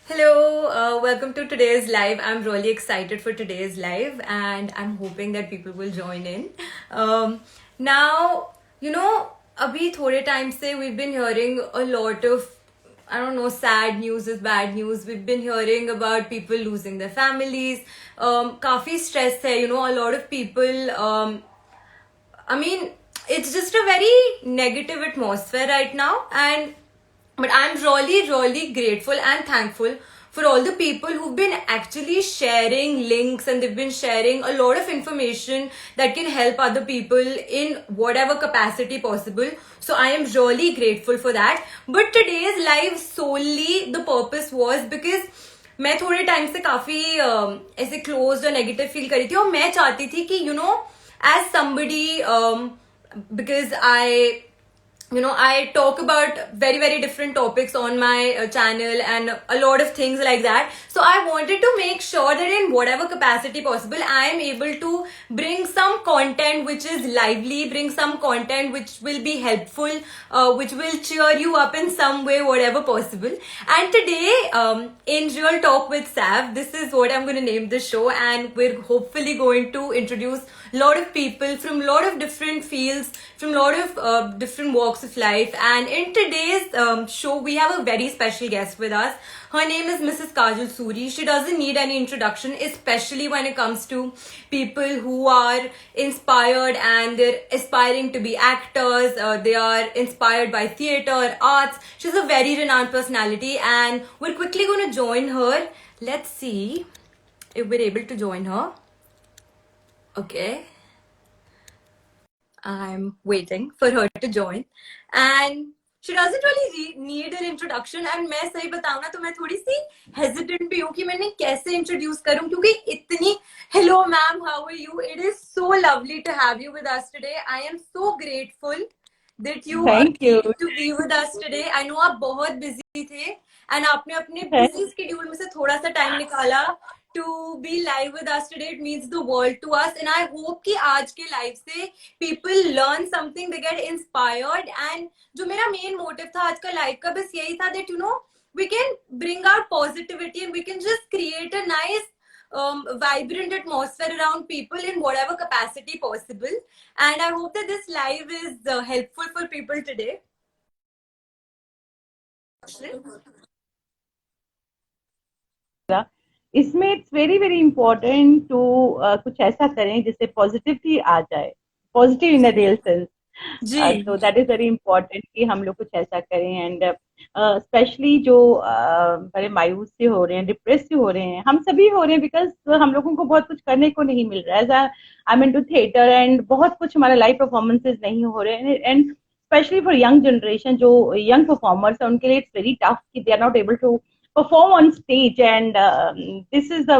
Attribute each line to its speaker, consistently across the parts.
Speaker 1: Hello, welcome to today's live. I'm really excited for today's live and I'm hoping that people will join in. Now, अभी थोड़े time से we've been hearing a lot of, I don't know, sad news is bad news. We've been hearing about people losing their families. काफी stress है, a lot of people, I mean, it's just a very negative atmosphere right now, but I'm really grateful and thankful for all the people who've been actually sharing links and they've been sharing a lot of information that can help other people in whatever capacity possible. So I am really grateful for that. But today's live solely the purpose was because मैं थोड़े time से काफी ऐसे close और negative feel करी थी और मैं चाहती थी कि as somebody, because I talk about very different topics on my channel and a lot of things like that. So I wanted to make sure that in whatever capacity possible, I am able to bring some content which is lively, bring some content which will be helpful, which will cheer you up in some way, whatever possible. And today, in Real Talk with Sav, this is what I'm going to name the show, and we're hopefully going to introduce a lot of people from a lot of different fields, from a lot of different walks of life. And in today's show, we have a very special guest with us. Her name is Mrs. Kajal Suri. She doesn't need any introduction, especially when it comes to people who are inspired and they're aspiring to be actors. They are inspired by theatre, arts. She's a very renowned personality, and we're quickly going to join her. Let's see if we're able to join her. Okay. I'm waiting for her to join. And she doesn't really need an introduction. And मैं सही बताऊँ ना तो मैं थोड़ी सी hesitant भी हूँ कि मैंने कैसे introduce करूँ क्योंकि इतनी hello ma'am, how are you? It is so lovely to have you with us today. I am so grateful that you
Speaker 2: came
Speaker 1: to be with us today. I know आप बहुत busy थे and आपने अपने busy schedule में से थोड़ा सा time निकाला to be live with us today. It means the world to us, and I hope कि आज के live से people learn something, they get inspired. And जो मेरा main motive था आज का live का बस यही था that we can bring out positivity and we can just create a nice vibrant atmosphere around people in whatever capacity possible. And I hope that this live is helpful for people today.
Speaker 2: इसमें it's very important to कुछ ऐसा करें जिससे positivity आ जाए, positive in the real sense. तो that is very important कि हम लोग कुछ ऐसा करें. एंड स्पेशली जो बड़े मायूस से हो रहे हैं, डिप्रेस से हो रहे हैं, हम सभी हो रहे हैं बिकॉज हम लोगों को बहुत कुछ करने को नहीं मिल रहा है. As I am into theatre and बहुत कुछ हमारे लाइव परफॉर्मेंसेज नहीं हो रहे हैं. And specially for young generation, जो यंग परफॉर्मर्स है उनके लिए इट्स वेरी टफ कि they are not able to perform on stage. And this is the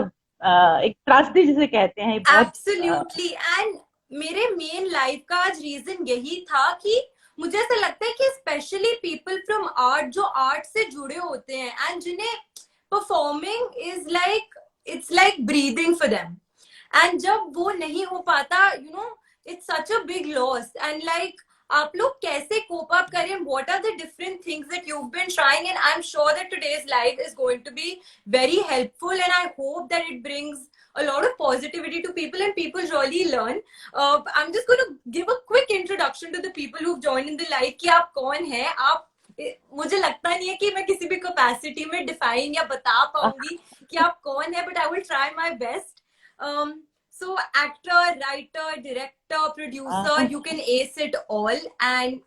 Speaker 2: एक त्रासदी जिसे कहते हैं.
Speaker 1: Absolutely. And मेरे मेन लाइफ का आज रीजन यही था कि मुझे ऐसा लगता है कि स्पेशली पीपल फ्रॉम आर्ट, जो आर्ट से जुड़े होते हैं एंड जिन्हें performing is like it's like breathing for them, and जब वो नहीं हो पाता it's such a big loss. And like आप लोग कैसे कोप अप करें, what are the different things that you have been trying, and I am sure that today's live is going to be very helpful, and I hope that it brings a lot of positivity to people and people really learn. I'm just going to give a quick introduction to the people who've joined in the live कि आप कौन हैं. आप मुझे लगता नहीं है कि मैं किसी भी कैपेसिटी में डिफाइन या बता पाऊंगी कि आप कौन है, but I will try my best. So actor, writer, director, producer, you can ace it all. And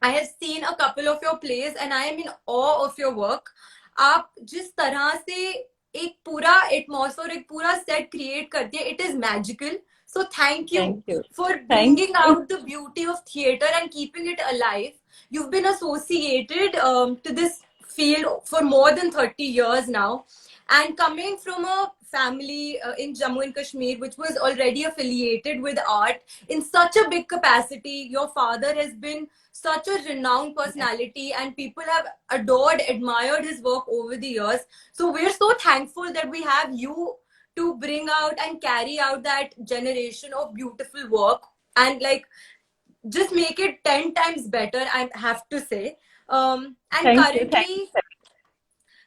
Speaker 1: I have seen a couple of your plays and I am in awe of your work. आप जिस तरह से एक पूरा atmosphere, एक पूरा set create करती है, it is magical. So thank you for bringing out the beauty of theatre and keeping it alive. You've been associated to this field for more than 30 years now, and coming from a family in Jammu and Kashmir which was already affiliated with art in such a big capacity. Your father has been such a renowned personality and people have adored, admired his work over the years. So we're so thankful that we have you to bring out and carry out that generation of beautiful work and like just make it 10 times better, I have to say. And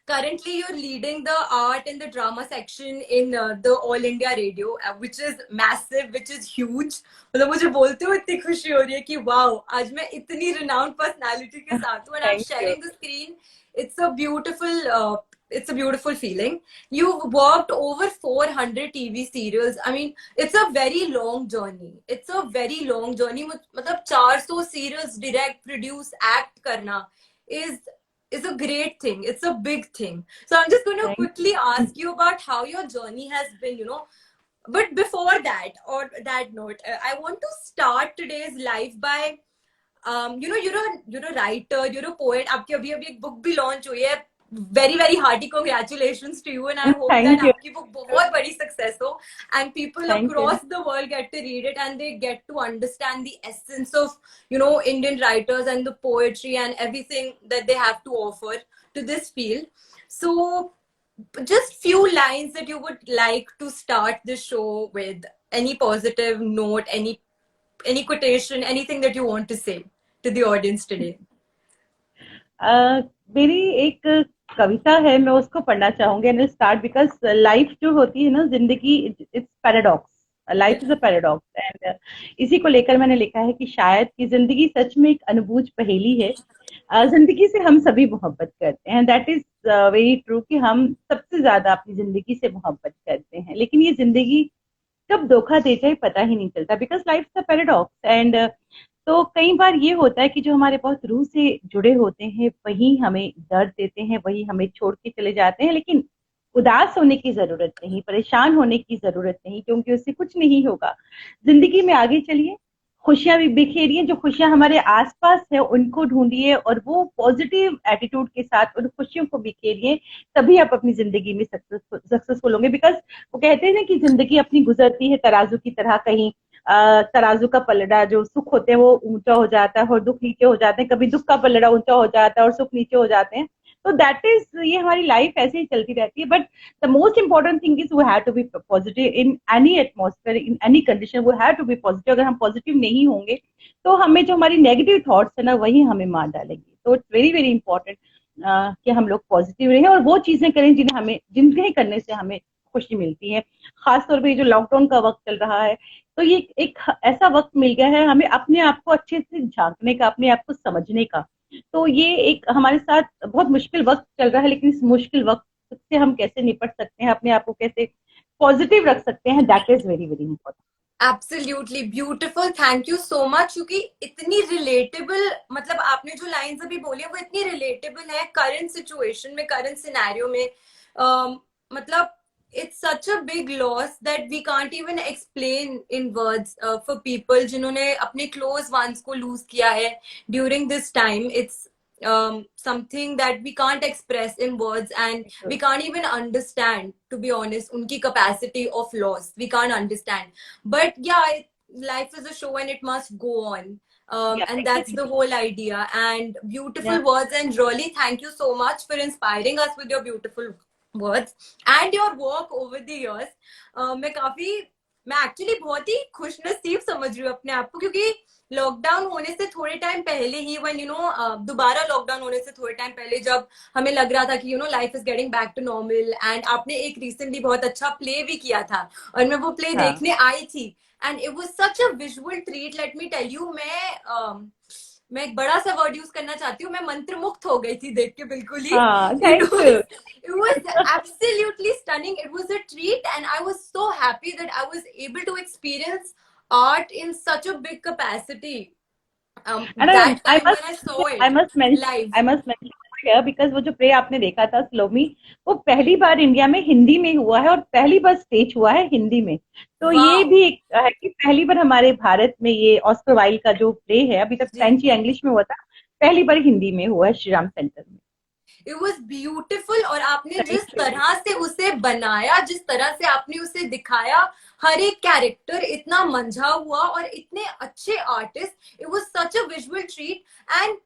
Speaker 1: currently you're leading the art and the drama section in the All India Radio, which is massive, which is huge. मतलब मुझे बोलते हुए इतनी खुशी हो रही है कि वाओ, आज मैं इतनी renowned personality के साथ हूँ, and I'm
Speaker 2: Thank you.
Speaker 1: sharing the screen. It's a beautiful, it's a beautiful feeling. You've worked over 400 TV serials. I mean, it's a very long journey. It's a very long journey. मतलब 400 serials direct, produce, act करना is a great thing. It's a big thing. So I'm just going to quickly ask you about how your journey has been, you know. But before that, or that note, I want to start today's live by, you know, you're a writer, you're a poet. आपकी अभी अभी एक book भी launch हुई है. Very very hearty congratulations to you, and I hope that आपकी book बहुत बड़ी success हो, and people across the world get to read it and they get to understand the essence of, you know, Indian writers and the poetry and everything that they have to offer to this field. So just few lines that you would like to start the show with, any positive note, any quotation, anything that you want to say to the audience today.
Speaker 2: मेरी एक कविता है, मैं उसको पढ़ना चाहूंगी and start because life जो होती है ना, जिंदगी it's paradox, life is a paradox and इसी को लेकर मैंने लिखा है कि शायद कि जिंदगी सच में एक अनबूझ पहेली है। जिंदगी से हम सभी मोहब्बत करते हैं, दैट इज वेरी ट्रू कि हम सबसे ज्यादा अपनी जिंदगी से मोहब्बत करते हैं, लेकिन ये जिंदगी कब धोखा दे जाए पता ही नहीं चलता, because life is a paradox and तो कई बार ये होता है कि जो हमारे बहुत रूह से जुड़े होते हैं वही हमें दर्द देते हैं, वही हमें छोड़ के चले जाते हैं, लेकिन उदास होने की जरूरत नहीं, परेशान होने की जरूरत नहीं, क्योंकि उससे कुछ नहीं होगा। जिंदगी में आगे चलिए, खुशियां भी बिखेरिए, जो खुशियां हमारे आसपास है उनको ढूंढिए और वो पॉजिटिव एटीट्यूड के साथ उन खुशियों को बिखेरिए, तभी आप अपनी जिंदगी में सक्सेसफुल होंगे। बिकॉज वो कहते हैं ना कि जिंदगी अपनी गुजरती है तराजू की तरह, कहीं तराजू का पलड़ा जो सुख होते हैं वो ऊंचा हो जाता है और दुख नीचे हो जाते हैं, कभी दुख का पलड़ा ऊंचा हो जाता है और सुख नीचे हो जाते हैं। तो दैट इज, ये हमारी लाइफ ऐसे ही चलती रहती है, but the most important thing is we have to be positive in any atmosphere, in any condition we have to be positive. अगर हम पॉजिटिव नहीं होंगे तो हमें जो हमारी नेगेटिव थॉट्स है ना वही हमें मार डालेंगे। तो इट्स वेरी वेरी इंपॉर्टेंट कि हम लोग पॉजिटिव रहें और वो चीजें करें जिन्हें करने से हमें खुशी मिलती है। खासतौर पर जो लॉकडाउन का वक्त चल रहा है, तो ये एक ऐसा वक्त मिल गया है हमें अपने आप को अच्छे से झांकने का, अपने आप को समझने का। तो ये एक हमारे साथ बहुत मुश्किल वक्त चल रहा है, लेकिन इस मुश्किल वक्त से हम कैसे निपट सकते हैं, अपने आप को कैसे पॉजिटिव रख सकते हैं, that is very very important.
Speaker 1: Absolutely beautiful, thank you so much, क्योंकि इतनी रिलेटेबल, मतलब आपने जो लाइंस अभी बोली है वो इतनी रिलेटेबल है करंट सिचुएशन में, करंट सिनेरियो में। मतलब it's such a big loss that we can't even explain in words for people जिन्होंने अपने close ones को lose किया है during this time. It's something that we can't express in words and we can't even understand, to be honest, unki capacity of loss we can't understand. But yeah, life is a show and it must go on. And that's the whole idea. And beautiful words, and really thank you so much for inspiring us with your beautiful words and your work over the years. मैं actually बहुत ही खुशनसीब समझ रही हूँ अपने आप को, क्योंकि lockdown होने से थोड़े टाइम पहले ही, व्हेन यू नो दोबारा लॉकडाउन होने से थोड़े टाइम पहले, जब हमें लग रहा था कि you know life is getting back to normal, and आपने एक रिसेंटली बहुत अच्छा प्ले भी किया था और मैं वो प्ले देखने आई थी, and it was such a visual treat. Let me tell you, मैं एक बड़ा सा वर्ड यूज करना चाहती हूँ, मैं मंत्रमुग्ध हो गई थी देख के, बिल्कुल ही। It was absolutely stunning. It was a treat, and I was so happy that I was able to experience art in such a big capacity.
Speaker 2: And
Speaker 1: that time
Speaker 2: when
Speaker 1: I saw it,
Speaker 2: I must mention here, because वो जो play आपने देखा था slow मी, वो पहली बार India में हिंदी में हुआ है और पहली बार स्टेज हुआ है हिंदी में। तो ये भी एक है कि पहली बार हमारे भारत में ये ऑस्कर वाइल्ड का जो प्ले है, अभी तक फ्रेंच या इंग्लिश में हुआ था, पहली बार हिंदी में हुआ है श्री राम सेंटर में।
Speaker 1: It was beautiful, और आपने जिस तरह से उसे बनाया, जिस तरह से आपने उसे दिखाया, हर एक कैरेक्टर इतना मंझा हुआ और इतने अच्छे artist, it was such a visual treat. And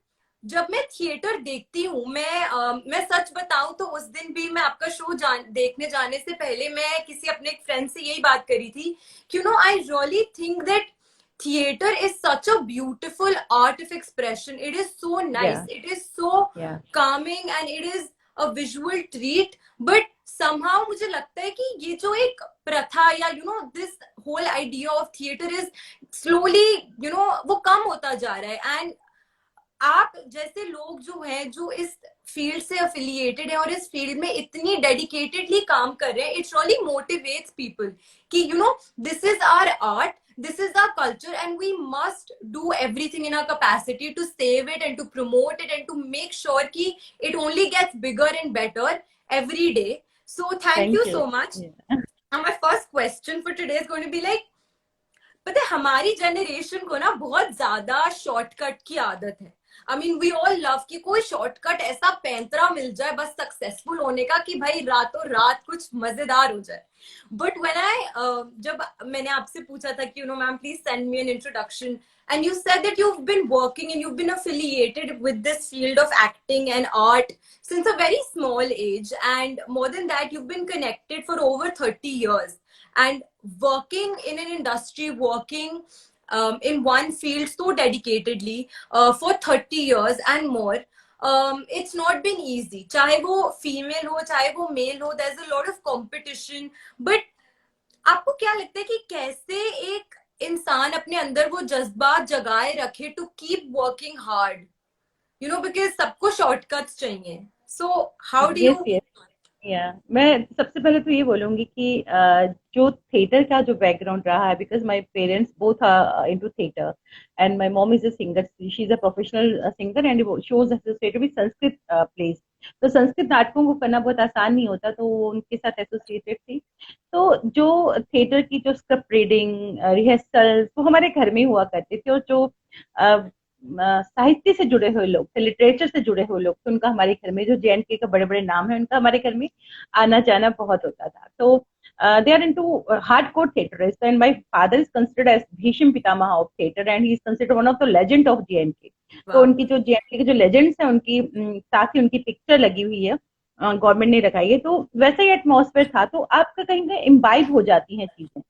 Speaker 1: जब मैं थिएटर देखती हूँ, मैं सच बताऊं तो उस दिन भी मैं आपका शो देखने जाने से पहले मैं किसी अपने एक फ्रेंड से यही बात करी थी कि you no I really think that theater is such a beautiful art of expression. It is so nice. It is so calming, and it is a visual treat, but somehow मुझे लगता है कि ये जो एक प्रथा या this whole idea of theatre is slowly वो कम होता जा रहा है। एंड आप जैसे लोग जो हैं जो इस फील्ड से अफिलिएटेड है और इस फील्ड में इतनी डेडिकेटेडली काम कर रहे हैं, इट रियली मोटिवेट्स पीपल कि this is our art, this is our culture, and we must do everything in our capacity to save it and to promote it and to make sure ki it only gets bigger and better every day. So thank you
Speaker 2: Thank
Speaker 1: so
Speaker 2: you.
Speaker 1: much.
Speaker 2: Yeah.
Speaker 1: And my first question for today is going to be like, पता है हमारी generation को ना बहुत ज्यादा shortcut की आदत है। I mean we all love कि कोई शॉर्टकट ऐसा पैंतरा मिल जाए बस सक्सेसफुल होने का कि भाई रातों रात कुछ मजेदार हो जाए। बट व्हेन आई जब मैंने आपसे पूछा था कि ma'am please send me an introduction, and you said that you've been working and you've been affiliated with this field of acting and art since a very small age, and more than that you've been connected for over 30 years and working in an industry, working in one field so dedicatedly for 30 years and more. It's not been easy. चाहे वो female हो, चाहे वो male हो, there's a lot of competition. But आपको क्या लगता है कि कैसे एक इंसान अपने अंदर वो जज्बात जगाए रखे to keep working hard, because सबको शॉर्टकट्स चाहिए। So how do
Speaker 2: Yes,
Speaker 1: you?
Speaker 2: yes. या मैं सबसे पहले तो ये बोलूंगी कि जो थिएटर का जो बैकग्राउंड रहा है, because my parents both are into theatre and my mom is a singer, she is a professional singer and she was associated with Sanskrit plays. तो संस्कृत नाटकों को करना बहुत आसान नहीं होता, तो वो उनके साथ एसोसिएटेड थी। तो जो थिएटर की जो स्क्रिप्ट रीडिंग, रिहर्सल वो हमारे घर में हुआ करते थे, और जो साहित्य से जुड़े हुए लोग थे, लिटरेचर से जुड़े हुए लोग थे, उनका हमारे घर में, जो जे के बड़े बड़े नाम है उनका हमारे घर में आना जाना बहुत होता था। तो they are into hardcore theatrist and my father is considered as Bhishma Pitamah of theatre and he is considered one of the legend of जे। तो उनकी जो जे के जो लेजेंड्स हैं उनकी साथ ही उनकी पिक्चर लगी हुई है, गवर्नमेंट ने रखाई है। तो वैसा ही एटमॉस्फेयर था, तो आपका कहीं ना इम्बाइब हो जाती हैं चीजें।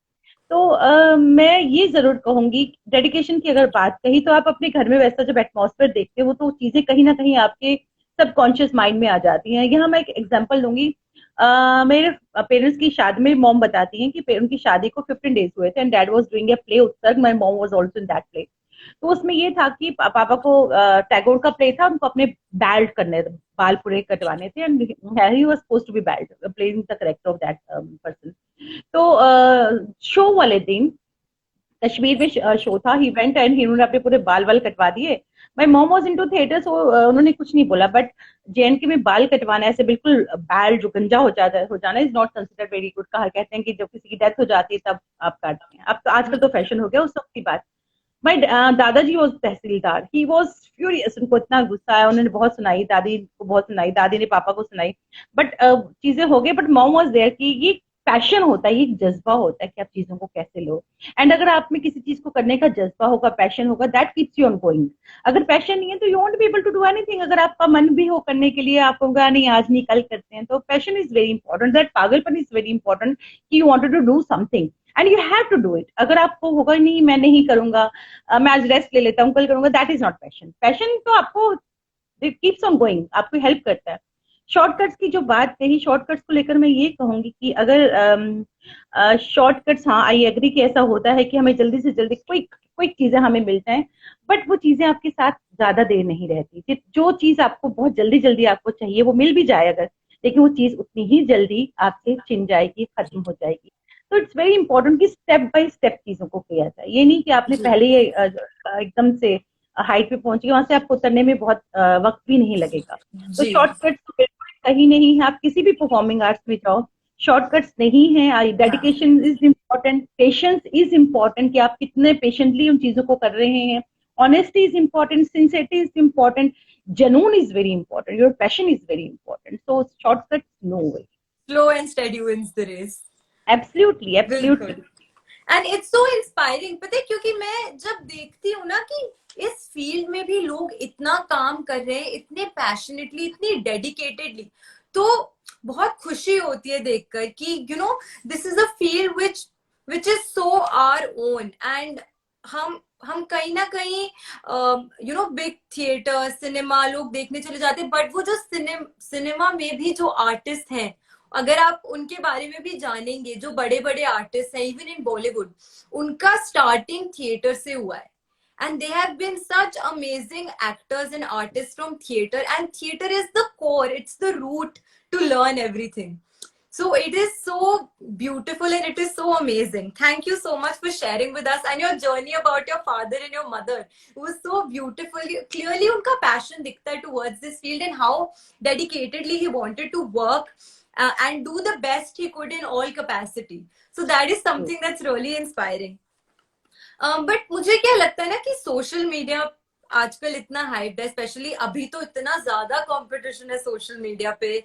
Speaker 2: तो मैं ये जरूर कहूंगी, डेडिकेशन की अगर बात कही तो आप अपने घर में वैसा जब एटमॉस्फेयर देखते हो तो चीजें कहीं ना कहीं आपके सबकॉन्शियस माइंड में आ जाती हैं। यहाँ मैं एक एग्जांपल दूंगी। मेरे पेरेंट्स की शादी, मेरी मॉम बताती हैं कि उनकी शादी को 15 डेज हुए थे and dad was doing a play Utsarg, my mom was also in that play. तो उसमें ये था कि पापा को टैगोर का प्ले था, उनको अपने बैल्ड करने, बाल पूरे कटवाने थे and he was supposed to be bald, playing the character of that person. तो शो वाले दिन कश्मीर में शो था, ही वेंट एंड ही उन्होंने अपने पूरे बाल वाल कटवा दिए। My mom was into theatre, so उन्होंने कुछ नहीं बोला। बट जे में बाल कटवाना ऐसे बिल्कुल बाल जो गंजा हो जाना is not considered very good. कहा कहते हैं कि जब किसी की डेथ हो जाती है तब आप काटते हैं। अब तो आजकल तो फैशन हो गया उस सब की बात। माय दादाजी was tehsildar, he was furious, उनको इतना गुस्सा आया, उन्होंने बहुत सुनाई, दादी को बहुत सुनाई, दादी ने पापा को सुनाई। बट चीजें हो गई, बट मॉम वाज देयर कि ये पैशन होता है, ये जज्बा होता है कि आप चीजों को कैसे लो। एंड अगर आप में किसी चीज को करने का जज्बा होगा, पैशन होगा, that keeps you on going. अगर पैशन नहीं है तो you won't be able to do anything. अगर आपका मन भी हो करने के लिए, आप होगा नहीं आज नहीं कल करते हैं, तो passion is very important, that पागलपन इज वेरी इंपॉर्टेंट कि you wanted to do something and you have to do it. अगर आपको होगा नहीं मैं नहीं करूंगा, मैं आज रेस्ट ले लेता हूँ कल करूंगा, that is not passion. Passion तो आपको इट कीप्स ऑन गोइंग, आपको हेल्प करता है। शॉर्टकट्स की जो बात कही, शॉर्टकट्स को लेकर मैं ये कहूंगी कि अगर शॉर्टकट्स, हाँ आई एग्री कि ऐसा होता है कि हमें जल्दी से जल्दी क्विक चीजें हमें मिलता है, बट वो चीजें आपके साथ ज्यादा देर नहीं रहती। जो चीज आपको बहुत जल्दी जल्दी आपको चाहिए वो मिल भी जाए अगर, लेकिन वो चीज उतनी ही जल्दी आपसे छिन जाएगी, खत्म हो जाएगी। तो इट्स वेरी इंपॉर्टेंट कि स्टेप बाय स्टेप चीजों को किया जाए। ये नहीं कि आपने पहले ही एकदम से हाइट पे पहुंच गए, वहां से आपको उतरने में बहुत वक्त भी नहीं लगेगा। तो शॉर्टकट्स तो बिल्कुल कहीं नहीं है। आप किसी भी परफॉर्मिंग आर्ट्स में जाओ, शॉर्टकट्स नहीं है। Dedication is important, patience is important कि आप कितने पेशेंटली उन चीजों को कर रहे हैं। Honesty is important, sincerity is important, जनून is very important, your passion is very important. So shortcuts no way.
Speaker 1: Slow and steady wins the race.
Speaker 2: Absolutely absolutely.
Speaker 1: And it's so inspiring. पता है क्योंकि मैं जब देखती हूँ ना कि इस फील्ड में भी लोग इतना काम कर रहे हैं, इतने पैशनेटली, इतनी डेडिकेटेडली, तो बहुत खुशी होती है देखकर कि this is a field which is so our own. And हम कहीं ना कहीं बिग थिएटर सिनेमा लोग देखने चले जाते हैं, बट वो जो सिनेमा में भी जो आर्टिस्ट हैं, अगर आप उनके बारे में भी जानेंगे, जो बड़े बड़े आर्टिस्ट हैं इवन इन बॉलीवुड, उनका स्टार्टिंग थिएटर से हुआ है. And they have been such amazing actors and artists from theater, and theater is the core, it's the root to learn everything. So it is so beautiful and it is so amazing. Thank you so much for sharing with us, and your journey about your father and your mother was so beautiful. Clearly unka passion dikhta hai towards this field, and how dedicatedly he wanted to work and do the best he could in all capacity. So that is something that's really inspiring. But मुझे क्या लगता है ना कि social media आजकल इतना hyped है, specially अभी तो इतना ज्यादा कंपटीशन है सोशल मीडिया पे.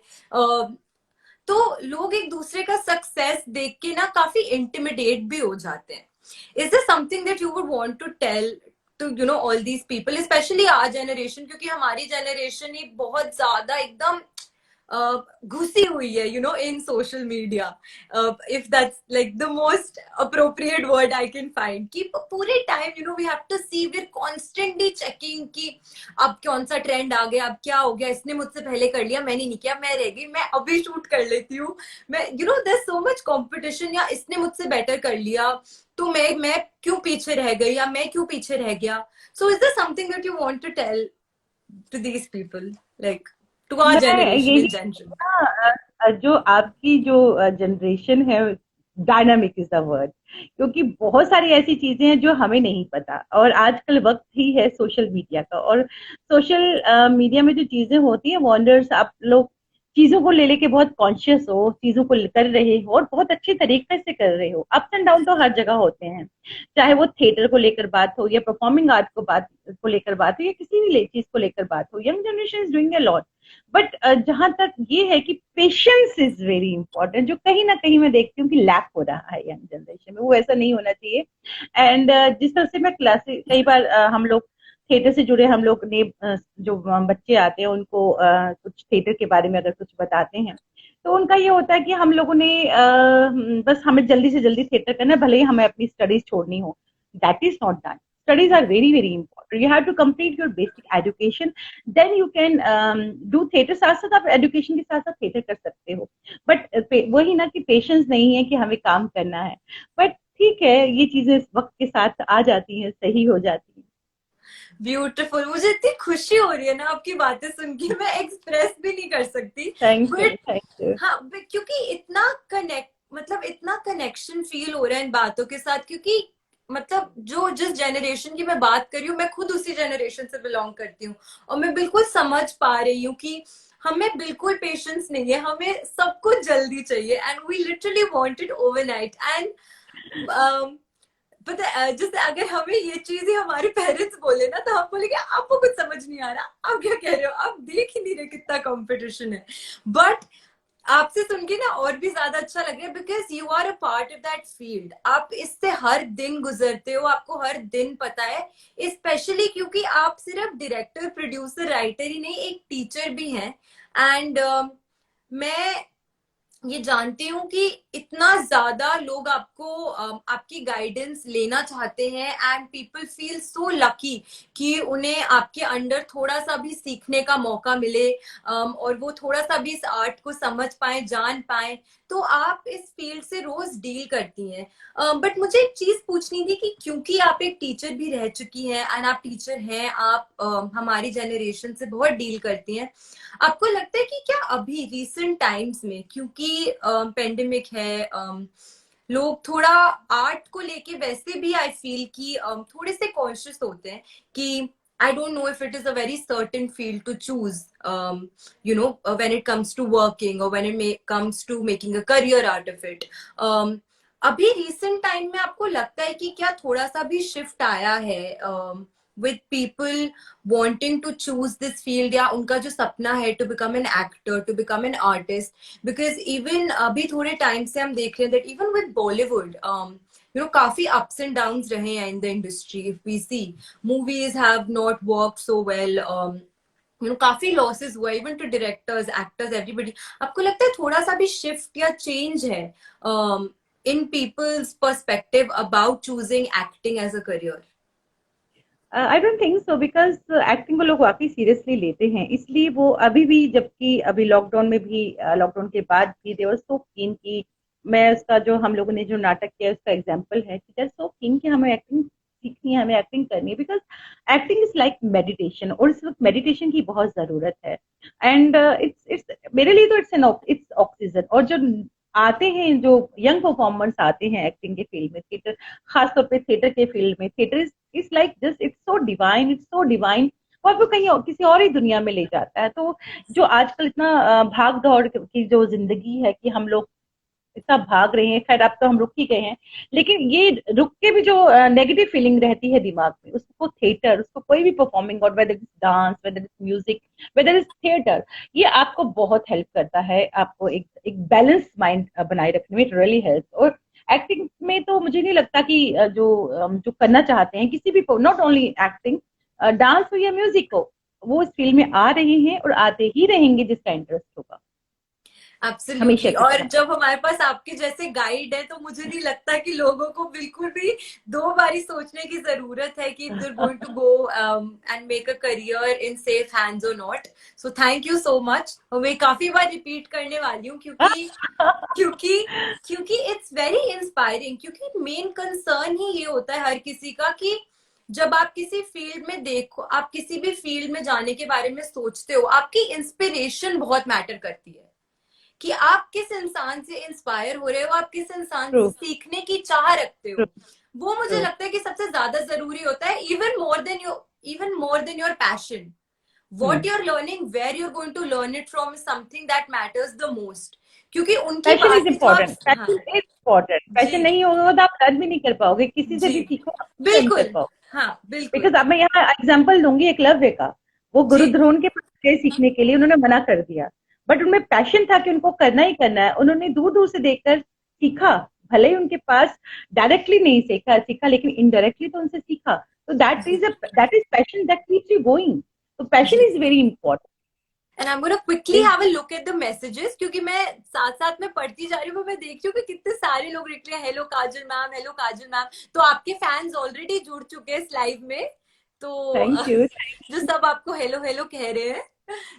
Speaker 1: तो लोग एक दूसरे का सक्सेस देख के ना काफी इंटिमिडेट भी हो जाते हैं. Is this something that you would want to tell to all these people, specially our generation, क्योंकि हमारी जनरेशन ही बहुत ज्यादा एकदम घुसी हुई है in social media, if that's like the most appropriate word I can find, कि पूरे time we have to see, we're constantly checking कि अब कौन सा ट्रेंड आ गया, अब क्या हो गया, इसने मुझसे पहले कर लिया, मैंने नहीं किया, मैं रह गई, मैं अभी शूट कर लेती हूँ, मैं there's so much competition, या इसने मुझसे बेटर कर लिया तो मैं क्यों पीछे रह गई, या मैं क्यों पीछे रह गया. So is there something that you want to tell to these people, like to our generation in general?
Speaker 2: जो आपकी जो जनरेशन है, डायनामिक इज द वर्ड, क्योंकि बहुत सारी ऐसी चीजें हैं जो हमें नहीं पता, और आजकल वक्त ही है सोशल मीडिया का, और सोशल मीडिया में जो चीजें होती है वंडर्स, आप लोग चीजों को ले लेके बहुत कॉन्शियस हो, चीजों को कर रहे हो और बहुत अच्छे तरीके से कर रहे हो. अप्स एंड डाउन तो हर जगह होते हैं, चाहे वो थिएटर को लेकर बात हो, या परफॉर्मिंग आर्ट को लेकर बात हो, या किसी भी चीज को लेकर बात हो. Young generation is doing a lot, but जहां तक ये है कि पेशेंस इज वेरी इंपॉर्टेंट, जो कहीं ना कहीं मैं देखती हूँ कि लैक हो रहा है यंग जनरेशन में. वो ऐसा नहीं होना चाहिए. एंड जिस तरह से मैं क्लासेस, कई बार हम लोग थिएटर से जुड़े, हम लोग ने जो बच्चे आते हैं उनको कुछ थिएटर के बारे में अगर कुछ बताते हैं, तो उनका ये होता है कि हम लोगों ने बस हमें जल्दी से जल्दी थिएटर करना है, भले ही हमें अपनी स्टडीज छोड़नी हो. That is not done. Studies are very very important. You have to complete your basic education, then you can do theater. साथ साथ आप एजुकेशन के साथ साथ थिएटर कर सकते हो, बट वही ना कि पेशेंस नहीं है कि हमें काम करना है. बट ठीक है, ये चीजें वक्त के साथ आ जाती हैं, सही हो जाती हैं.
Speaker 1: ब्यूटीफुल. मुझे इतनी खुशी हो रही है ना आपकी बातें सुन के, मैं एक्सप्रेस भी नहीं कर सकती.
Speaker 2: Thank you.
Speaker 1: हाँ, क्योंकि इतना इतना कनेक्शन फील हो रहा है इन बातों के साथ, क्योंकि मतलब जो जिस जनरेशन की मैं बात कर रही हूँ, मैं खुद उसी जनरेशन से बिलोंग करती हूँ, और मैं बिल्कुल समझ पा रही हूँ कि हमें बिल्कुल पेशेंस नहीं है, हमें सब कुछ जल्दी चाहिए, and we literally want it overnight. And पता है, जैसे अगर हमें ये चीज ही हमारे पेरेंट्स बोले ना, तो हम बोलेंगे आपको कुछ समझ नहीं आ रहा, आप क्या कह रहे हो, आप देख ही नहीं रहे कितना कंपटीशन है. बट आपसे सुन के ना और भी ज्यादा अच्छा लग रहा है, because you are a part of that field. आप इससे हर दिन गुजरते हो, आपको हर दिन पता है, स्पेशली क्योंकि आप सिर्फ डायरेक्टर, प्रोड्यूसर, राइटर ही नहीं, एक टीचर भी हैं. एंड मैं ये जानती हूँ कि इतना ज्यादा लोग आपकी गाइडेंस लेना चाहते हैं, and people feel so lucky कि उन्हें आपके अंडर थोड़ा सा भी सीखने का मौका मिले, और वो थोड़ा सा भी इस आर्ट को समझ पाए, जान पाए. तो आप इस फील्ड से रोज डील करती हैं. बट मुझे एक चीज पूछनी थी कि क्योंकि आप एक टीचर भी रह चुकी हैं, एंड आप टीचर हैं, आप हमारी जनरेशन से बहुत डील करती हैं, आपको लगता है कि क्या अभी रिसेंट टाइम्स में, क्योंकि पेंडेमिक है, लोग थोड़ा आर्ट को लेके वैसे भी आई फील कि थोड़े से कॉन्शियस होते हैं कि I don't know if it is a very certain field to choose, when it comes to working, or when it comes to making a career out of it. अभी recent time में आपको लगता है कि क्या थोड़ा सा भी shift आया है with people wanting to choose this field, या उनका जो सपना है to become an actor, to become an artist? Because even अभी थोड़े टाइम से हम देख रहे हैं that even with Bollywood, काफी ups and downs रहे हैं in the industry. If we see, movies have not worked so well. काफी losses हुआ even to directors, actors, everybody. आपको लगता है थोड़ा सा भी shift या change है in people's perspective about choosing acting as a career?
Speaker 2: I don't think so, because acting को लोग वाकई सीरियसली लेते हैं, इसलिए वो अभी भी, जबकि अभी लॉकडाउन में भी, लॉकडाउन के बाद भी दे वर सो कीन की, मैं उसका जो हम लोगों ने जो नाटक किया उसका एग्जाम्पल है कि दे सो कीन कि हमें एक्टिंग सीखनी है, हमें एक्टिंग करनी है, because acting is like meditation, और इस वक्त मेडिटेशन की बहुत जरूरत है। एंड इट्स मेरे लिए तो इट्स ऑक्सीजन। और जो आते हैं, जो यंग परफॉर्मर्स आते हैं एक्टिंग के फील्ड में, थिएटर, खासतौर पे थिएटर के फील्ड में, theatre is like just it's so divine, it's so divine, वो आपको कहीं और, किसी और ही दुनिया में ले जाता है। तो जो आजकल इतना भाग दौड़ की जो जिंदगी है कि हम लोग इतना भाग रहे हैं, खैर अब तो हम रुक ही गए हैं, लेकिन ये रुक के भी जो नेगेटिव फीलिंग रहती है दिमाग में, उसको थिएटर, उसको कोई भी परफॉर्मिंग और whether is dance, whether is music, whether is theatre, ये आपको बहुत हेल्प करता है, आपको एक एक बैलेंस माइंड बनाए रखने में, इट रियली हेल्प। और एक्टिंग में तो मुझे नहीं लगता कि जो करना चाहते हैं किसी भी, नॉट ओनली एक्टिंग, डांस हो या म्यूजिक हो, वो इस फील्ड में आ रहे हैं और आते ही रहेंगे जिसका इंटरेस्ट होगा, हमेशा
Speaker 1: एब्सोल्युटली।
Speaker 2: की
Speaker 1: और
Speaker 2: तरह।
Speaker 1: जब हमारे पास आपके जैसे गाइड है तो मुझे नहीं लगता कि लोगों को बिल्कुल भी दो बारी सोचने की जरूरत है कि they're going to go and make a career in safe hands or not. So thank you so much। मैं काफी बार रिपीट करने वाली हूँ क्योंकि क्योंकि क्योंकि इट्स वेरी इंस्पायरिंग। क्योंकि मेन कंसर्न ही ये होता है हर किसी का कि जब आप किसी फील्ड में देखो, आप किसी भी फील्ड में जाने के बारे में सोचते हो, आपकी इंस्पिरेशन बहुत मैटर करती है कि आप किस इंसान से इंस्पायर हो रहे हो, आप किस इंसान
Speaker 2: ट्रू,
Speaker 1: से सीखने की चाह रखते
Speaker 2: ट्रू,
Speaker 1: हो। वो मुझे
Speaker 2: ट्रू।
Speaker 1: लगता है कि सबसे ज्यादा जरूरी होता है, even more than your passion. What
Speaker 2: hmm.
Speaker 1: You are learning, where you are going to learn it from, something that matters the most. क्योंकि उनकी
Speaker 2: पैशन इज
Speaker 1: बातें जो आप,
Speaker 2: इम्पोर्टेंट,
Speaker 1: हाँ,
Speaker 2: पैशन इज इम्पोर्टेंट, पैशन
Speaker 1: जी
Speaker 2: नहीं होगा तो आप लर्न भी नहीं कर पाओगे, किसी से
Speaker 1: जी
Speaker 2: भी सीखो आप लर्न कर
Speaker 1: बिल्कुल,
Speaker 2: पाओ।
Speaker 1: हाँ बिल्कुल,
Speaker 2: बिकॉज अब मैं यहाँ एग्जाम्पल दूंगी एकलव्य का, वो
Speaker 1: जी
Speaker 2: गुरुद्रोण के पास गए सीखने के लिए, उन्होंने मना कर दिया, बट उनमें पैशन था कि उनको करना ही करना है, उन्होंने दूर दूर से देखकर सीखा, भले ही उनके पास डायरेक्टली नहीं सीखा सीखा, लेकिन इनडायरेक्टली तो उनसे सीखा। तो
Speaker 1: जी
Speaker 2: that is passion that keeps you going. तो पैशन
Speaker 1: जी।
Speaker 2: Is very important.
Speaker 1: And I am gonna quickly have a look at the messages, क्योंकि मैं साथ साथ में पढ़ती जा रही हूँ, मैं देख रही हूँ कि कितने सारे लोग लिख रहे हैं हेलो काजल मैम, हेलो काजल मैम। तो आपके फैंस ऑलरेडी जुड़ चुके हैं इस लाइव में, तो
Speaker 2: थैंक यू।
Speaker 1: जो सब आपको हेलो हेलो कह रहे हैं।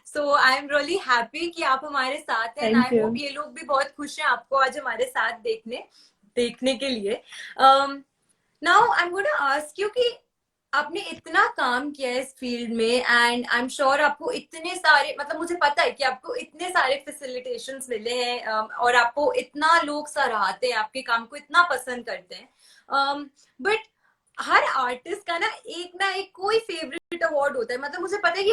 Speaker 1: सो आई एम रियली हैप्पी कि आप हमारे साथ हैं, and
Speaker 2: thank
Speaker 1: I
Speaker 2: you.
Speaker 1: Hope ये लोग भी बहुत खुश हैं आपको आज हमारे साथ देखने देखने के लिए। Now I am gonna ask you कि आपने इतना काम किया है इस फील्ड में, एंड आई एम श्योर आपको इतने सारे, मतलब मुझे पता है कि आपको इतने सारे फैसिलिटेशंस मिले हैं, और आपको इतना लोग सराहते हैं, आपके काम को इतना पसंद करते हैं। बट हर आर्टिस्ट का ना एक कोई फेवरेट अवार्ड होता है। मतलब मुझे पता है कि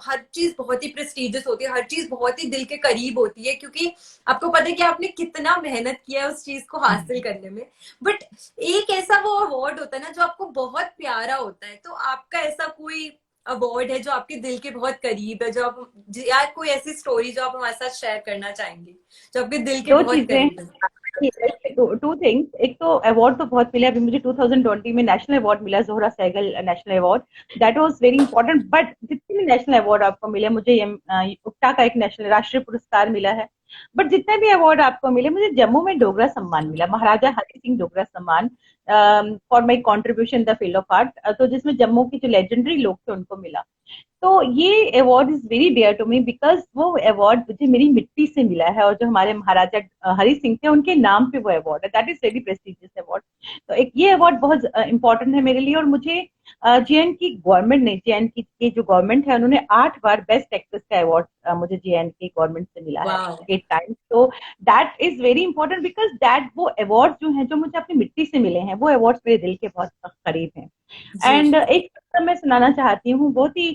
Speaker 1: हर चीज बहुत ही प्रेस्टिजियस होती है, हर चीज बहुत ही दिल के करीब होती है, क्योंकि आपको पता है कि आपने कितना मेहनत किया है उस चीज को हासिल करने में। बट एक ऐसा वो अवार्ड होता है ना जो आपको बहुत प्यारा होता है। तो आपका ऐसा कोई अवार्ड है जो आपके दिल के बहुत करीब है, जो आप, या कोई ऐसी स्टोरी जो आप हमारे साथ शेयर करना चाहेंगे, जो आपके दिल के
Speaker 2: दो
Speaker 1: बहुत
Speaker 2: चीजें,
Speaker 1: करीब है?
Speaker 2: Two things. एक तो अवार्ड तो बहुत मिले, अभी मुझे 2020 में नेशनल अवार्ड मिला, Zohra Sehgal national award, that was very important. But जितने भी नेशनल अवार्ड आपको मिले, मुझे उक्टा का एक नेशनल राष्ट्रीय पुरस्कार मिला है, बट जितने भी अवार्ड आपको मिले, मुझे जम्मू में डोगरा सम्मान मिला, महाराजा हरि सिंह डोगरा सम्मान, for my contribution in the field of art, तो जिसमें जम्मू के जो लेजेंडरी लोग थे उनको मिला। तो ये award is very dear to me, because वो अवार्ड मुझे मेरी मिट्टी से मिला है, और जो हमारे महाराजा हरि सिंह थे उनके नाम पे वो अवार्ड है, that is very prestigious award. तो एक ये अवार्ड बहुत इंपॉर्टेंट है मेरे लिए। और मुझे जेएन की गवर्नमेंट ने, जेएन की जो गवर्नमेंट है, उन्होंने 8 बार बेस्ट एक्ट्रेस का अवार्ड मुझे जेएन की गवर्नमेंट से मिला है,
Speaker 1: वाह,
Speaker 2: 8 टाइम्स। तो that is very important, because that वो अवार्ड जो है, जो मुझे अपनी मिट्टी से मिले हैं, वो अवार्ड मेरे दिल के बहुत करीब हैं।
Speaker 1: जी
Speaker 2: एंड एक किस्सा मैं सुनाना चाहती हूँ, बहुत ही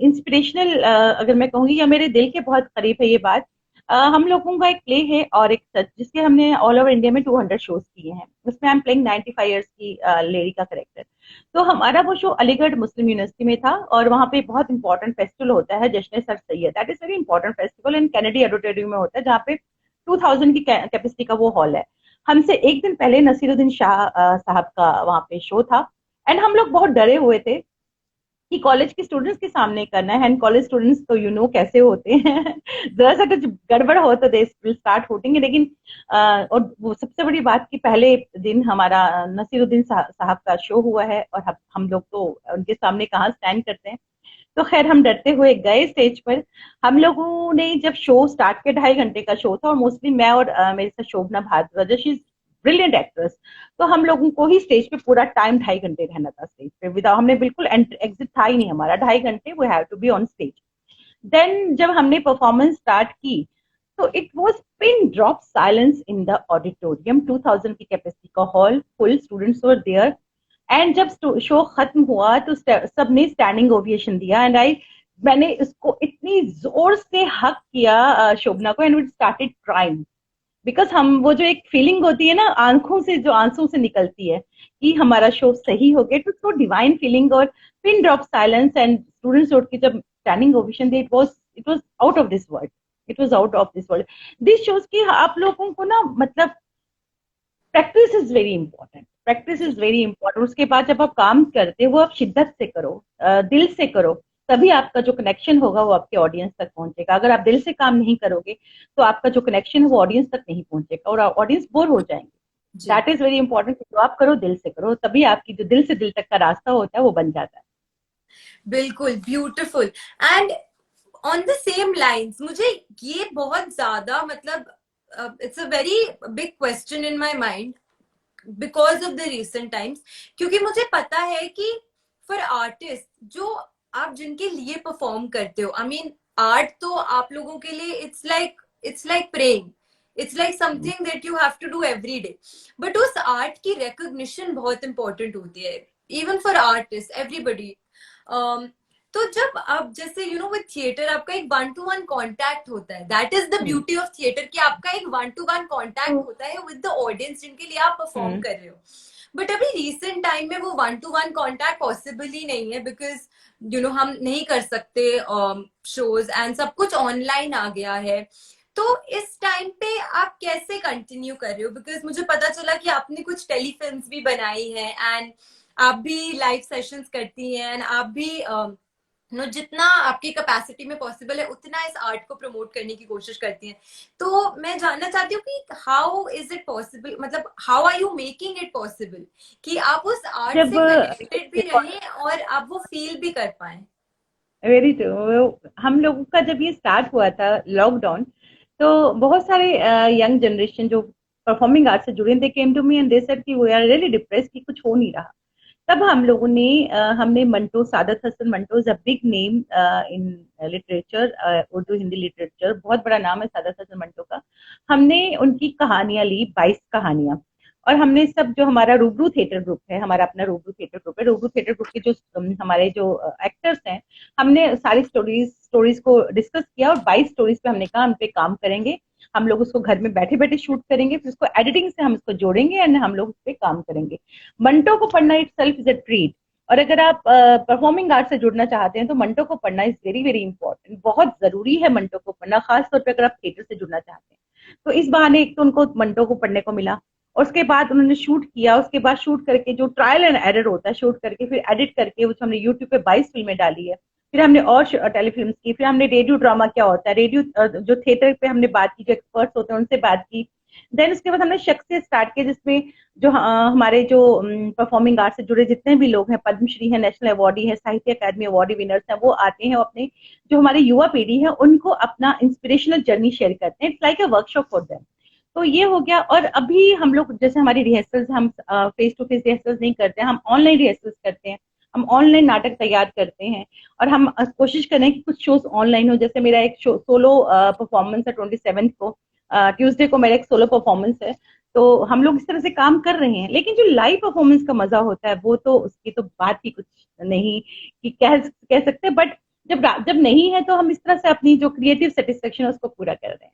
Speaker 2: इंस्पिरेशनल, अगर मैं कहूँगी, या मेरे दिल के बहुत करीब है ये बात। हम लोगों का एक प्ले है और एक सच, जिसके हमने ऑल ओवर इंडिया में 200 शोज किए हैं, उसमें आई एम प्लेइंग 95 ईयर्स की लेडी का करेक्टर। तो हमारा वो शो अलीगढ़ मुस्लिम यूनिवर्सिटी में था, और वहाँ पे बहुत इंपॉर्टेंट फेस्टिवल होता है, जश्न sir Syed, that is very important festival in Kennedy auditorium में होता है, जहाँ पे 2000 की कैपेसिटी का वो हॉल है। हमसे एक दिन पहले नसीरुद्दीन शाह साहब का वहाँ पे शो था, एंड हम लोग बहुत डरे हुए थे, कि कॉलेज के स्टूडेंट्स के सामने करना है, एंड कॉलेज स्टूडेंट्स तो कैसे होते हैं जरा सा कुछ गड़बड़ हो तो दे विल स्टार्ट होटिंग। लेकिन और वो सबसे बड़ी बात कि पहले दिन हमारा नसीरुद्दीन साहब का शो हुआ है, और हम लोग तो उनके सामने कहाँ स्टैंड करते हैं। तो खैर हम डरते हुए गए स्टेज पर। हम लोगों ने जब शो स्टार्ट किया, 2.5 घंटे का शो था, और मोस्टली मैं और मेरे साथ Shobhana Bhardwaj, she is brilliant actress. तो हम लोगों को ही स्टेज पे पूरा टाइम 2.5 घंटे रहना था स्टेज पे, विदाउट, हमने बिल्कुल एग्जिट था ही नहीं हमारा, 2.5 घंटे we have to be on stage. Then जब हमने परफॉर्मेंस स्टार्ट की, तो it was pin drop silence in the auditorium, 2000 की कैपेसिटी का hall, full, students were there. And जब शो खत्म हुआ तो सबने स्टैंडिंग ओविएशन दिया, एंड आई, मैंने इसको इतनी जोर से हक किया शोभना को, and we started crying. Because हम, वो जो एक फीलिंग होती है ना आंखों से, जो आंसू से निकलती है कि हमारा शो सही हो गया, तो सो डिवाइन फीलिंग। और pin drop silence and students उठ के जब standing ovation the, it was out of this world. It was out of this world. This shows कि आप लोगों को ना, मतलब practice is very important, practice is very important. उसके बाद जब आप काम करते हो, वो आप शिद्दत से करो, दिल से करो, तभी आपका जो कनेक्शन होगा वो आपके ऑडियंस तक पहुंचेगा। अगर आप दिल से काम नहीं करोगे तो आपका जो कनेक्शन है वो ऑडियंस तक नहीं पहुंचेगा, और ऑडियंस बोर हो जाएंगे।
Speaker 1: जी
Speaker 2: दैट इज वेरी इंपॉर्टेंट। जो आप करो दिल से करो, तभी आपकी जो दिल से दिल तक का रास्ता होता है वो बन जाता है।
Speaker 1: बिल्कुल, beautiful. And on the same lines, मुझे ये बहुत ज्यादा मतलब it's a very big question in my mind because of the recent times, क्योंकि मुझे पता है कि फॉर आर्टिस्ट, जो आप जिनके लिए परफॉर्म करते हो, आई मीन आर्ट तो आप लोगों के लिए it's like praying, it's like something that you have to do every day. But उस आर्ट की रिकॉग्निशन बहुत इंपॉर्टेंट होती है, इवन फॉर आर्टिस्ट, एवरीबडी। तो जब आप जैसे विद थिएटर आपका एक 1-to-1 कांटेक्ट होता है, that is the beauty of theatre, कि आपका एक 1-to-1 कांटेक्ट होता है विद द ऑडियंस जिनके लिए आप परफॉर्म कर रहे हो। बट अभी रिसेंट टाइम में वो 1-to-1 कांटेक्ट पॉसिबल ही नहीं है, बिकॉज हम नहीं कर सकते शोज, एंड सब कुछ ऑनलाइन आ गया है। तो इस टाइम पे आप कैसे कंटिन्यू कर रहे हो? बिकॉज मुझे पता चला कि आपने कुछ टेलीफिल्म्स भी बनाई है, एंड आप भी लाइव सेशंस करती हैं, एंड आप भी जितना आपकी कैपेसिटी में पॉसिबल है उतना इस आर्ट को प्रमोट करने की कोशिश करती हैं। तो मैं जानना चाहती हूँ कि हाउ इज इट पॉसिबल, मतलब how are you making it possible कि आप उस आर्ट
Speaker 2: जब
Speaker 1: से कनेक्टेड भी रहें और आप वो फील भी कर पाए?
Speaker 2: Very true. हम लोगों का जब ये स्टार्ट हुआ था लॉकडाउन, तो बहुत सारे यंग जनरेशन जो परफॉर्मिंग आर्ट से जुड़े, they came to me and they said कि वी आर रियली डिप्रेस्ड कि कुछ हो नहीं रहा। तब हम लोगों ने हमने Manto, Saadat Hasan Manto is a big name in literature, Urdu Hindi literature, बहुत बड़ा नाम है सादत हसन मंटो का। हमने उनकी कहानियां ली, 22 कहानियां। और हमने सब, जो हमारा रूबरू थिएटर ग्रुप है, हमारा अपना रूबरू थिएटर ग्रुप है, रूबरू थिएटर ग्रुप के जो हमारे जो एक्टर्स हैं, हमने सारी स्टोरीज को डिस्कस किया, और 22 स्टोरीज पे हमने कहा हम पे काम करेंगे। हम लोग उसको घर में बैठे बैठे शूट करेंगे, फिर उसको एडिटिंग से हम उसको जोड़ेंगे, एंड हम लोग उस पर काम करेंगे। मंटो को पढ़ना it self is a treat. और अगर आप परफॉर्मिंग आर्ट से जुड़ना चाहते हैं तो मंटो को पढ़ना इज वेरी वेरी इंपॉर्टेंट, बहुत जरूरी है मंटो को पढ़ना, खासतौर पर अगर आप थिएटर से जुड़ना चाहते हैं। तो इस बहाने एक तो उनको मंटो को पढ़ने को मिला, और उसके बाद उन्होंने शूट किया। उसके बाद शूट करके जो ट्रायल एंड एरर होता है, शूट करके फिर एडिट करके, वो हमने यूट्यूब पे 22 फिल्में डाली है। फिर हमने और टेलीफिल्म की, फिर हमने रेडियो ड्रामा क्या होता है, रेडियो जो थिएटर पे हमने बात की, जो एक्सपर्ट्स होते हैं उनसे बात की। देन उसके बाद हमने शख्स से स्टार्ट किया, जिसमें जो हमारे जो परफॉर्मिंग आर्ट से जुड़े जितने भी लोग हैं, पद्मश्री है, नेशनल अवार्डी है, साहित्य अकादमी अवार्डी विनर्स हैं, वो आते हैं, अपने जो हमारे युवा पीढ़ी है उनको अपना इंस्पिरेशनल जर्नी शेयर करते हैं। It's like a workshop for them. तो ये हो गया। और अभी हम लोग, जैसे हमारी रिहर्सल्स, हम फेस टू फेस रिहर्सल्स नहीं करते हैं, हम ऑनलाइन रिहर्सल्स करते हैं, हम ऑनलाइन नाटक तैयार करते हैं। और हम कोशिश करें कि कुछ शोज ऑनलाइन हो। जैसे मेरा एक शो सोलो परफॉर्मेंस है 27 को, ट्यूसडे को मेरा एक सोलो परफॉर्मेंस है। तो हम लोग इस तरह से काम कर रहे हैं, लेकिन जो लाइव परफॉर्मेंस का मजा होता है वो तो, उसकी तो बात ही कुछ नहीं कि कह सकते। बट जब नहीं है तो हम इस तरह से अपनी जो क्रिएटिव सेटिस्फेक्शन है उसको पूरा कर रहे हैं।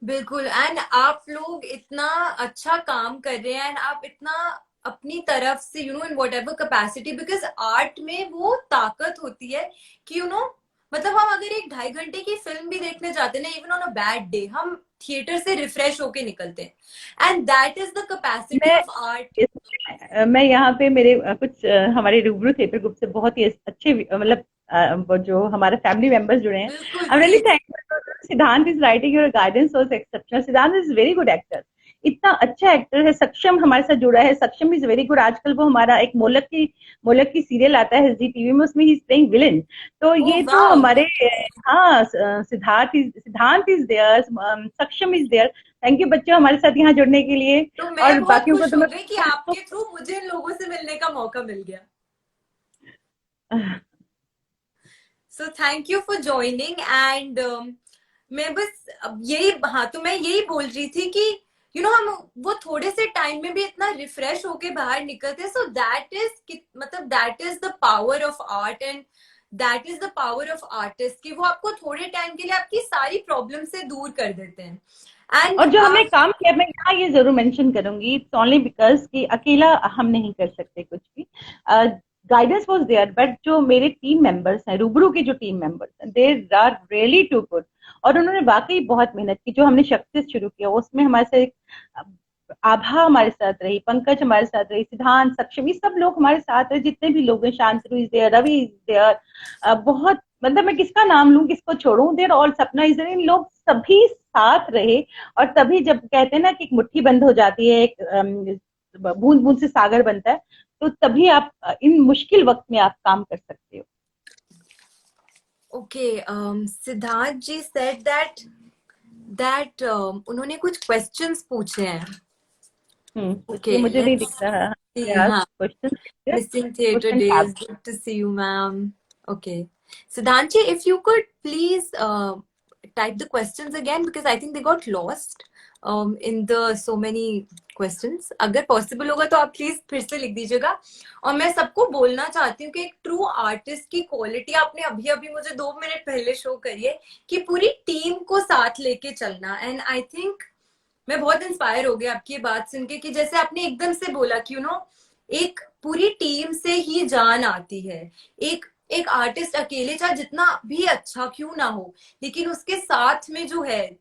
Speaker 1: बिल्कुल। एंड आप लोग इतना अच्छा काम कर रहे हैं, एंड आप इतना अपनी तरफ से in what ever capacity, because art में वो ताकत होती है कि मतलब हम अगर एक 2.5 घंटे की फिल्म भी देखने जाते हैं ना, even on a bad day, हम थिएटर से रिफ्रेश होके निकलते हैं, and that is the capacity
Speaker 2: मैं
Speaker 1: ऑफ आर्ट।
Speaker 2: मैं यहाँ पे मेरे कुछ हमारे रूबरू थिएटर ग्रुप से बहुत ही अच्छे मतलब वो जो हमारे फैमिली मेंबर्स जुड़े हैं।
Speaker 1: बिल्कुल,
Speaker 2: I am really
Speaker 1: please.
Speaker 2: Thankful. Siddhant is writing, your guidance was exceptional. Siddhant is very good actor, इतना अच्छा एक्टर है। सक्षम हमारे साथ जुड़ा है, सक्षम इज वेरी गुड। आजकल वो हमारा एक मोलक की सीरियल आता है एसडी टीवी में, उसमें ही इज प्लेइंग विलेन। तो
Speaker 1: ओह
Speaker 2: ये तो
Speaker 1: वाओ।
Speaker 2: हमारे हाँ सिद्धांत इज देयर, सक्षम इज देयर। थैंक यू बच्चों हमारे साथ यहाँ जुड़ने के लिए।
Speaker 1: तो मैं
Speaker 2: और
Speaker 1: बहुत
Speaker 2: बाकियों को
Speaker 1: खुश
Speaker 2: तो
Speaker 1: हो
Speaker 2: मैं
Speaker 1: गई कि आपके थ्रू मुझे इन लोगों से मिलने का मौका मिल गया। So thank you for joining, and मैं बस अब यही, हाँ, तो मैं यही बोल रही थी कि हम वो थोड़े से टाइम में भी इतना रिफ्रेश होके बाहर निकलते हैं। सो दैट इज, मतलब that is the power of art, and that is the power of artist, कि वो आपको थोड़े टाइम के लिए आपकी सारी प्रॉब्लम से दूर कर देते हैं। एंड
Speaker 2: और जो हमने
Speaker 1: आप,
Speaker 2: काम किया, मैं यहाँ ये जरूर मेंशन करूंगी, इट्स ओनली बिकॉज कि अकेला हम नहीं कर सकते कुछ भी। गाइडेंस वाज देयर, बट जो मेरे टीम मेंबर्स हैं, रूबरू के जो टीम मेंबर्स हैं, they are really too good. और उन्होंने वाकई बहुत मेहनत की। जो हमने शक्ति शुरू किया उसमें हमारे साथ आभा हमारे साथ रही, पंकज हमारे साथ रही, सिद्धांत, सक्षम, ये सब लोग हमारे साथ रहे। जितने भी लोग हैं, Shantanu is there, Ravi is there, बहुत मतलब मैं किसका नाम लूं किसको छोड़ूं, there all, Sapna is there, इन लोग सभी साथ रहे। और तभी जब कहते हैं ना कि एक मुट्ठी बंद हो जाती है, एक बूंद बूंद से सागर बनता है, तो तभी आप इन मुश्किल वक्त में आप काम कर सकते हो।
Speaker 1: Okay, Siddharth ji said that उन्होंने कुछ क्वेश्चंस पूछे हैं। ओके,
Speaker 2: पूछिए, मुझे नहीं दिख
Speaker 1: लेट्स
Speaker 2: रहा।
Speaker 1: सी। हाँ,
Speaker 2: question
Speaker 1: missing theater
Speaker 2: question tab.
Speaker 1: days, good to see you, ma'am. Okay, Siddhanti, if you could please type the questions again, because I think they got lost in the so many questions. अगर possible होगा तो आप please फिर से लिख दीजिएगा। और मैं सबको बोलना चाहती हूँ कि एक ट्रू आर्टिस्ट की क्वालिटी आपने अभी अभी मुझे 2 मिनट पहले शो करी है, कि पूरी टीम को साथ लेके चलना। एंड आई थिंक मैं बहुत इंस्पायर हो गई आपकी ये बात सुन के, कि जैसे आपने एकदम से बोला कि एक पूरी टीम से ही जान आती है। एक एक आर्टिस्ट अकेले चाहे जितना भी अच्छा क्यों ना हो, लेकिन उसके साथ में जो है,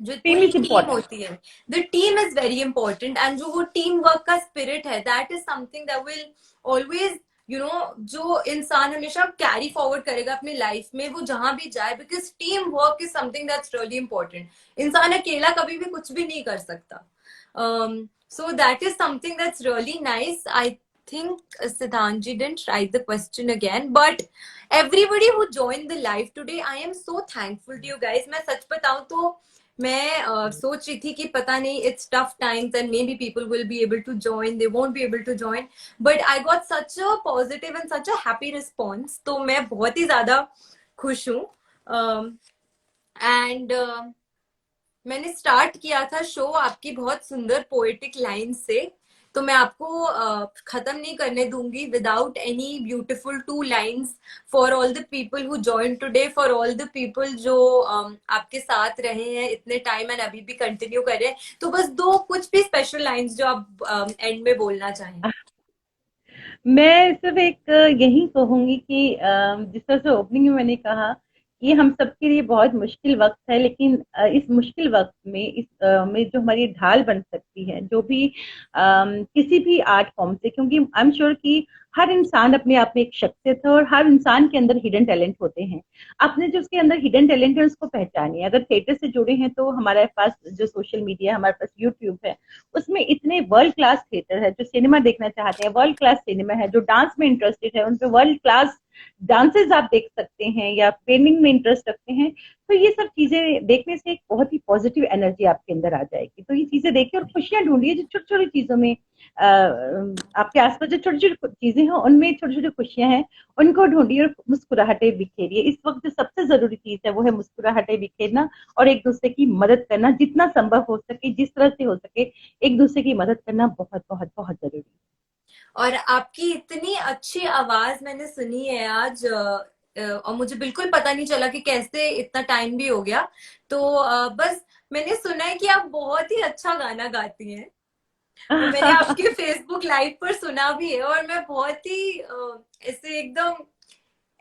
Speaker 1: जो
Speaker 2: टीम
Speaker 1: पूरी
Speaker 2: इज
Speaker 1: टीम
Speaker 2: इम्पोर्टेंट।
Speaker 1: होती है, the team is very important. And जो वो टीम वर्क का स्पिरिट है, that is something that will always, जो इंसान हमेशा कैरी फॉरवर्ड करेगा अपनी लाइफ में, वो जहां भी जाए, because team work is something that's really important. इंसान अकेला कभी भी कुछ भी नहीं कर सकता। So that is something that's really nice. I think Siddhanji didn't write the question again, but everybody who joined the live today, I am so thankful to you guys. मैं सच बताऊं तो मैं सोच रही थी कि पता नहीं, it's tough times and maybe people will be able to join, they won't be able to join, but I got such a positive and such a happy response. तो मैं बहुत ही ज्यादा खुश हूँ। एंड मैंने स्टार्ट किया था show आपकी बहुत सुंदर पोएटिक लाइन से, तो मैं आपको खत्म नहीं करने दूंगी without any beautiful 2 lines for all the people who join today, for all the people जो आपके साथ रहे हैं इतने टाइम एंड अभी भी कंटिन्यू कर रहे हैं। तो बस दो कुछ भी स्पेशल लाइन्स जो आप एंड में बोलना चाहें।
Speaker 2: मैं सिर्फ एक यही कहूंगी कि जिस तरह से ओपनिंग में मैंने कहा, ये हम सबके लिए बहुत मुश्किल वक्त है, लेकिन इस मुश्किल वक्त में में जो हमारी ढाल बन सकती है, जो भी किसी भी आर्ट फॉर्म से, क्योंकि आई एम श्योर कि हर इंसान अपने आप में एक शख्सियत है, और हर इंसान के अंदर हिडन टैलेंट होते हैं। आपने जो उसके अंदर हिडन टैलेंट है उसको पहचानिए। अगर थिएटर से जुड़े हैं तो हमारे पास जो सोशल मीडिया है, हमारे पास यूट्यूब है, उसमें इतने वर्ल्ड क्लास थिएटर है। जो सिनेमा देखना चाहते हैं, वर्ल्ड क्लास सिनेमा है। जो डांस में इंटरेस्टेड है, उन पे वर्ल्ड क्लास डांसेस आप देख सकते हैं, या पेंटिंग में इंटरेस्ट रखते हैं, तो ये सब चीजें देखने से एक बहुत ही पॉजिटिव एनर्जी आपके अंदर आ जाएगी। तो ये चीजें देखिए और खुशियां ढूंढिए, जो छोटी छोटी चीजों में आपके आसपास जो छोटी छोटी चीजें हैं उनमें छोटी छोटी खुशियां हैं, उनको ढूंढिए और मुस्कुराहटे बिखेरिए। इस वक्त जो सबसे जरूरी चीज है वो है मुस्कुराहटे बिखेरना, और एक दूसरे की मदद करना, जितना संभव हो सके, जिस तरह से हो सके, एक दूसरे की मदद करना बहुत बहुत बहुत जरूरी है।
Speaker 1: और आपकी इतनी अच्छी आवाज मैंने सुनी है आज, और मुझे बिल्कुल पता नहीं चला कि कैसे इतना टाइम भी हो गया। तो बस मैंने सुना है कि आप बहुत ही अच्छा गाना गाती हैं। वो मैंने आपके फेसबुक लाइव पर सुना भी है, और मैं बहुत ही ऐसे एकदम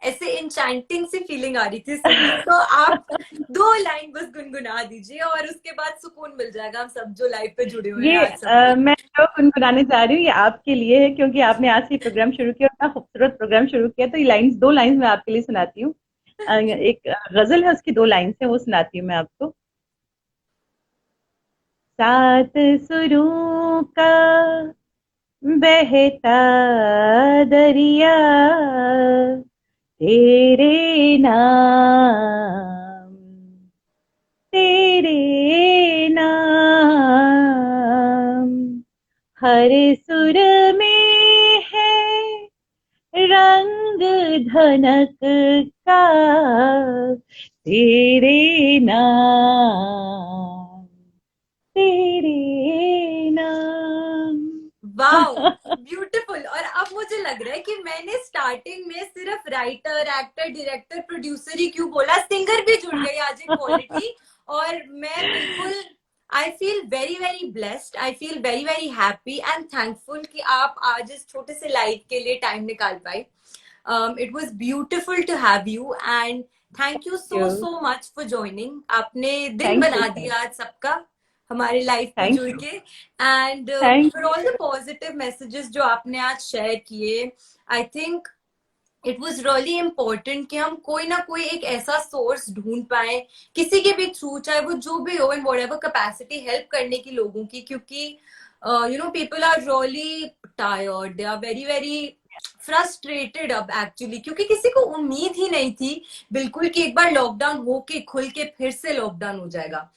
Speaker 1: ऐसे इंचैंटिंग सी फीलिंग आ रही थी सुनने। तो आप 2 लाइन बस गुनगुना दीजिए और उसके बाद सुकून मिल जाएगा हम सब जो लाइव पे जुड़े हुए हैं
Speaker 2: ये
Speaker 1: आज सबको।
Speaker 2: मैं जो गुनगुनाने जा रही हूँ ये आपके लिए है, क्योंकि आपने आज से प्रोग्राम शुरू किया, इतना खूबसूरत प्रोग्राम शुरू किया, तो ये लाइंस 2 लाइंस मैं आपके लिए सुनाती हूँ। एक गजल है, उसकी 2 लाइंस है, वो सुनाती हूँ मैं आपको। सात सुरों का बहता दरिया, तेरे नाम, तेरे नाम, हर सुर में है रंग धनक का, तेरे नाम, तेरे नाम।
Speaker 1: Wow, beautiful. और अब मुझे लग रहा है कि मैंने स्टार्टिंग में सिर्फ राइटर, एक्टर, डायरेक्टर, प्रोड्यूसर ही क्यों बोला, सिंगर भी जुड़ गई आज एक क्वालिटी। और मैं बिल्कुल I feel very very blessed, I feel very very happy and thankful कि आप आज इस छोटे से लाइव के लिए टाइम निकाल पाए। It was beautiful to have you and thank you so
Speaker 2: you.
Speaker 1: So much for joining. आपने दिन
Speaker 2: Thank you.
Speaker 1: बना दिया आज सबका हमारे लाइफ पे
Speaker 2: Thank
Speaker 1: जुड़
Speaker 2: you.
Speaker 1: के। And
Speaker 2: Thank
Speaker 1: for all the positive messages जो आपने आज शेयर किए, I think it was really important कि हम कोई ना कोई एक ऐसा सोर्स ढूंढ पाए किसी के भी थ्रू, चाहे वो जो भी हो, in whatever capacity, help करने की लोगों की। क्योंकि you know people are really tired, they are very very frustrated अब एक्चुअली, क्योंकि किसी को उम्मीद ही नहीं थी बिल्कुल कि एक बार लॉकडाउन हो के खुल के फिर से लॉकडाउन हो जाएगा।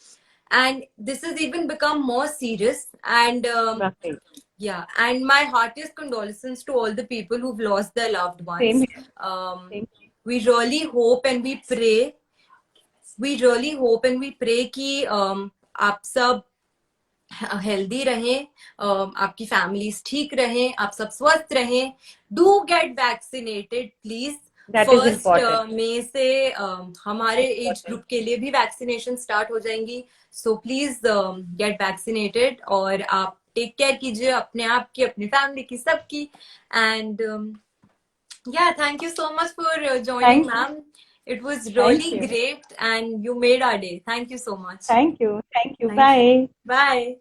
Speaker 1: And this has even become more serious. And
Speaker 2: you.
Speaker 1: yeah, and my heartiest condolences to all the people who've lost their loved
Speaker 2: Same
Speaker 1: ones.
Speaker 2: here.
Speaker 1: um,
Speaker 2: Same.
Speaker 1: we really hope and we pray कि आप सब healthy रहें, आपकी families ठीक रहें, आप सब स्वस्थ रहें। Do get vaccinated please.
Speaker 2: That is
Speaker 1: first
Speaker 2: important.
Speaker 1: मई से हमारे एज
Speaker 2: Important.
Speaker 1: ग्रुप के लिए भी वैक्सीनेशन स्टार्ट हो जाएंगी। सो प्लीज गेट वैक्सीनेटेड और आप टेक केयर कीजिए अपने आप की, अपनी फैमिली की, सबकी। And yeah, thank you so much for joining,
Speaker 2: Thank you.
Speaker 1: ma'am. It was
Speaker 2: Thank
Speaker 1: really
Speaker 2: you.
Speaker 1: great and you made our day. Thank you so much.
Speaker 2: Thank you. Thank you.
Speaker 1: Thank you.
Speaker 2: Bye.
Speaker 1: Bye.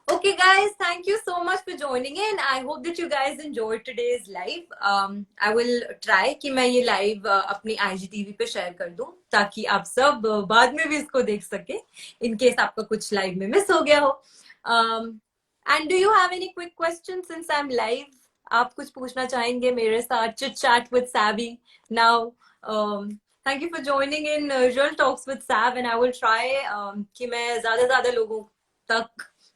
Speaker 1: Okay, guys, thank you so much for joining in. I hope that you guys enjoyed today's live. I will try कि मैं ये live अपनी IGTV पे share कर दूं ताकि आप सब बाद में भी इसको देख सके in case आपका कुछ live में miss हो गया हो. And do you have any quick questions since I'm live? आप कुछ पूछना चाहेंगे मेरे साथ? Chit chat with Savvy now. Thank you for joining in Real Talks with Sav, and I will try कि मैं ज़्यादा लोगों तक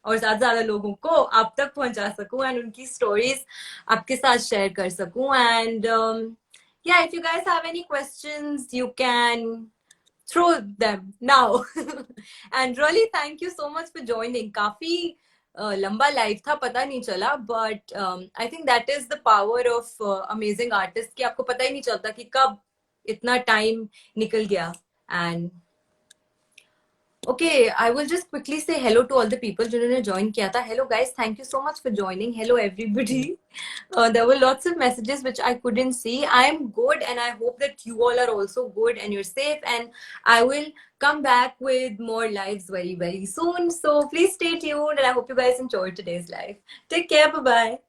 Speaker 1: और ज्यादा लोगों को आप तक पहुंचा सकूं एंड उनकी स्टोरीज आपके साथ शेयर कर सकूं। And yeah, if you guys have any questions you can throw them now. And really thank you so much for joining. काफी लंबा लाइव था, पता नहीं चला, but I think that is the power of amazing artist कि आपको पता ही नहीं चलता कि कब इतना टाइम निकल गया। And Okay, I will just quickly say hello to all the people जिन्होंने join किया था. Hello guys, thank you so much for joining. Hello everybody. There were lots of messages which I couldn't see. I am good and I hope that you all are also good and you're safe, and I will come back with more lives very very soon. So please stay tuned and I hope you guys enjoyed today's live. Take care, bye bye.